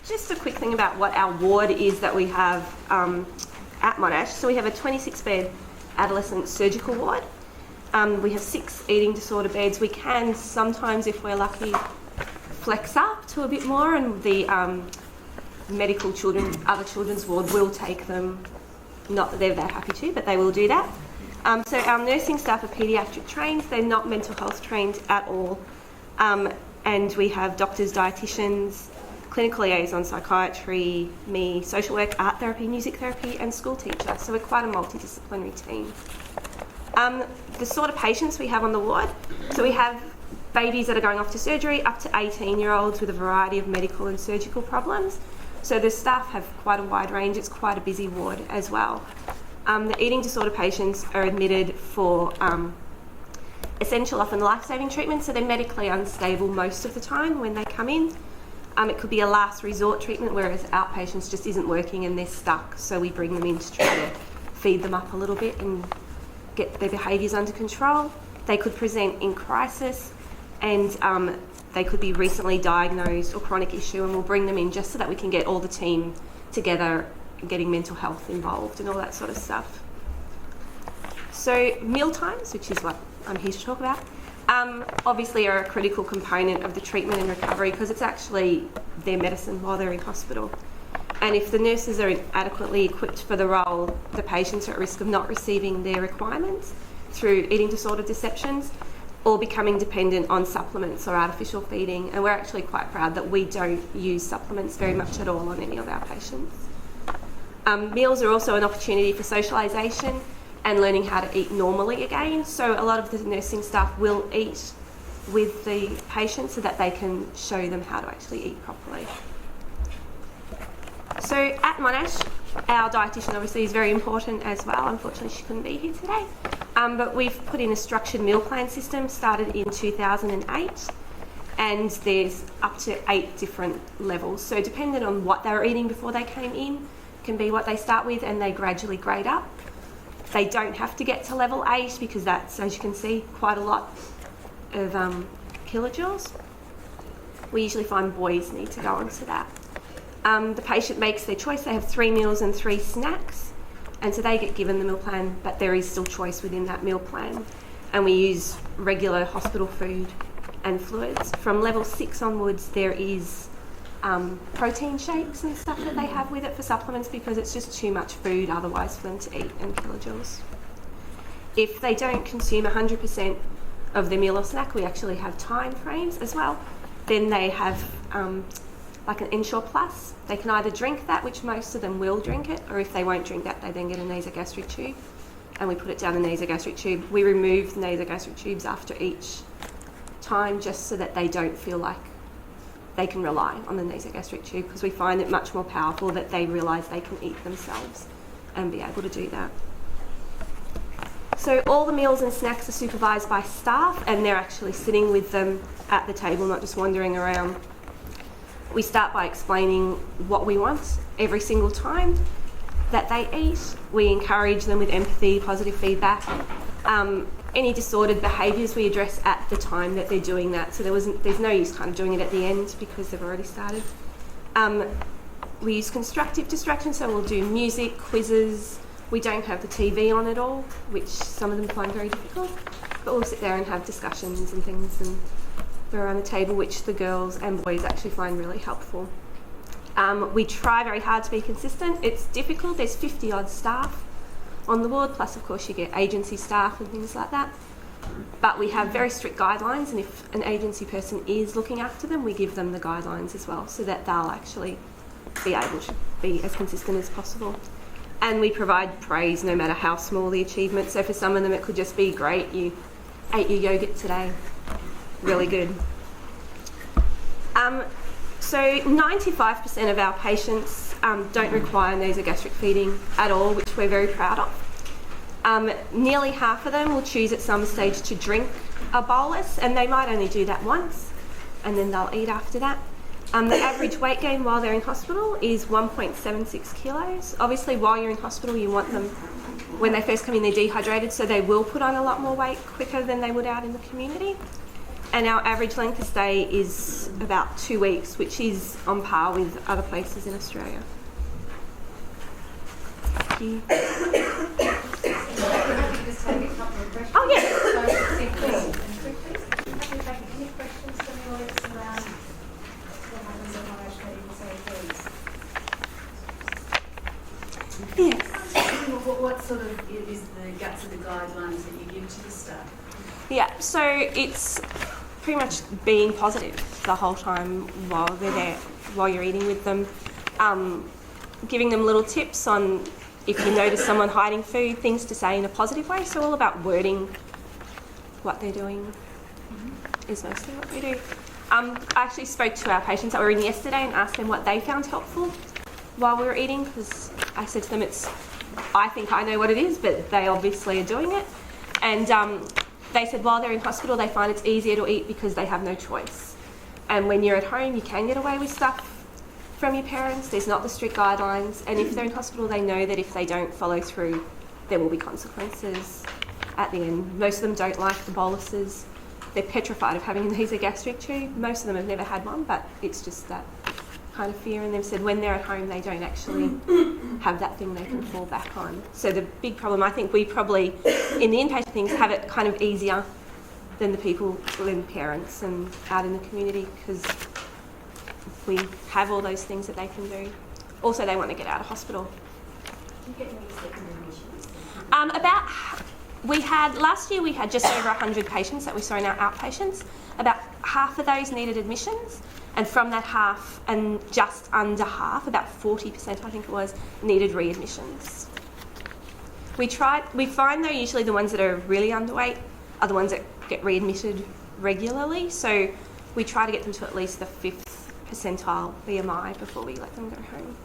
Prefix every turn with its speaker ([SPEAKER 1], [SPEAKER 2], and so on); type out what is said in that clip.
[SPEAKER 1] just a quick thing about what our ward is that we have at Monash. So we have a 26-bed adolescent surgical ward. We have 6 eating disorder beds. We can sometimes, if we're lucky, flex up to a bit more, and the medical other children's ward will take them. Not that they're that happy to, but they will do that. So our nursing staff are paediatric trained. They're not mental health trained at all. And we have doctors, dietitians, clinical liaison, psychiatry, me, social work, art therapy, music therapy, and school teacher. So we're quite a multidisciplinary team. The sort of patients we have on the ward, so we have babies that are going off to surgery up to 18-year-olds with a variety of medical and surgical problems. So the staff have quite a wide range. It's quite a busy ward as well. The eating disorder patients are admitted for essential, often life-saving treatment, so they're medically unstable most of the time when they come in. It could be a last resort treatment, whereas outpatients just isn't working and they're stuck, so we bring them in to try to feed them up a little bit and get their behaviours under control. They could present in crisis, and they could be recently diagnosed or chronic issue, and we'll bring them in just so that we can get all the team together, getting mental health involved and all that sort of stuff. So Mealtimes, which is what I'm here to talk about, obviously are a critical component of the treatment and recovery because it's actually their medicine while they're in hospital. And if the nurses are inadequately equipped for the role, the patients are at risk of not receiving their requirements through eating disorder deceptions or becoming dependent on supplements or artificial feeding. And we're actually quite proud that we don't use supplements very much at all on any of our patients. Meals are also an opportunity for socialisation and learning how to eat normally again. So a lot of the nursing staff will eat with the patients so that they can show them how to actually eat properly. So at Monash, our dietitian obviously is very important as well. Unfortunately, she couldn't be here today. But we've put in a structured meal plan system, started in 2008, and there's up to 8 different levels. So depending on what they were eating before they came in, can be what they start with, and they gradually grade up. They don't have to get to level 8 because that's, as you can see, quite a lot of kilojoules. We usually find boys need to go on to that. The patient makes their choice. They have 3 meals and 3 snacks, and so they get given the meal plan, but there is still choice within that meal plan. And we use regular hospital food and fluids. From level 6 onwards, there is protein shakes and stuff that they have with it for supplements because it's just too much food otherwise for them to eat and kilojoules. If they don't consume 100% of their meal or snack, we actually have time frames as well. Then they have like an Ensure Plus. They can either drink that, which most of them will drink it, or if they won't drink that, they then get a nasogastric tube, and we put it down the nasogastric tube. We remove the nasogastric tubes after each time just so that they don't feel like they can rely on the nasogastric tube, because we find it much more powerful that they realise they can eat themselves and be able to do that. So all the meals and snacks are supervised by staff, and they're actually sitting with them at the table, not just wandering around. We start by explaining what we want every single time that they eat. We encourage them with empathy, positive feedback. Any disordered behaviours we address at the time that they're doing that. So there's no use kind of doing it at the end because they've already started. We use constructive distraction, so we'll do music, quizzes. We don't have the TV on at all, which some of them find very difficult. But we'll sit there and have discussions and things and around the table, which the girls and boys actually find really helpful. We try very hard to be consistent. It's difficult. There's 50 odd staff on the ward, plus of course you get agency staff and things like that. But we have very strict guidelines, and if an agency person is looking after them, we give them the guidelines as well so that they'll actually be able to be as consistent as possible. And we provide praise no matter how small the achievement. So for some of them it could just be, great, you ate your yogurt today. Really good. So 95% of our patients don't require nasogastric feeding at all, which we're very proud of. Nearly half of them will choose at some stage to drink a bolus, and they might only do that once, and then they'll eat after that. The average weight gain while they're in hospital is 1.76 kilos. Obviously, while you're in hospital, you want them, when they first come in, they're dehydrated, so they will put on a lot more weight quicker than they would out in the community. And our average length of stay is about 2 weeks, which is on par with other places in Australia. Thank you.
[SPEAKER 2] Just take a couple of questions.
[SPEAKER 1] Oh, yeah.
[SPEAKER 2] So, simply and quickly. Have you taken any questions from the audience around what happens at Monash Medical Surgery?
[SPEAKER 1] Yes.
[SPEAKER 3] What sort of is the guts of the guidelines that you give to the staff?
[SPEAKER 1] Yeah, so it's pretty much being positive the whole time while they're there, while you're eating with them. Giving them little tips on if you notice someone hiding food, things to say in a positive way. So all about wording what they're doing is mostly what we do. I actually spoke to our patients that were in yesterday and asked them what they found helpful while we were eating, because I said to them, I think I know what it is, but they obviously are doing it. And they said while they're in hospital, they find it's easier to eat because they have no choice. And when you're at home, you can get away with stuff from your parents. There's not the strict guidelines. And if they're in hospital, they know that if they don't follow through, there will be consequences at the end. Most of them don't like the boluses. They're petrified of having a nasogastric tube. Most of them have never had one, but it's just that kind of fear. And they've said when they're at home, they don't actually have that thing they can fall back on. So the big problem, I think we probably, in the inpatient things, have it kind of easier than the people, than parents and out in the community, because we have all those things that they can do. Also, they want to get out of hospital.
[SPEAKER 3] Do you get any second admissions?
[SPEAKER 1] Last year we had just over 100 patients that we saw in our outpatients. About half of those needed admissions, and from that half, and just under half, about 40% I think it was, needed readmissions. We find though usually the ones that are really underweight are the ones that get readmitted regularly, so we try to get them to at least the 5th percentile BMI before we let them go home.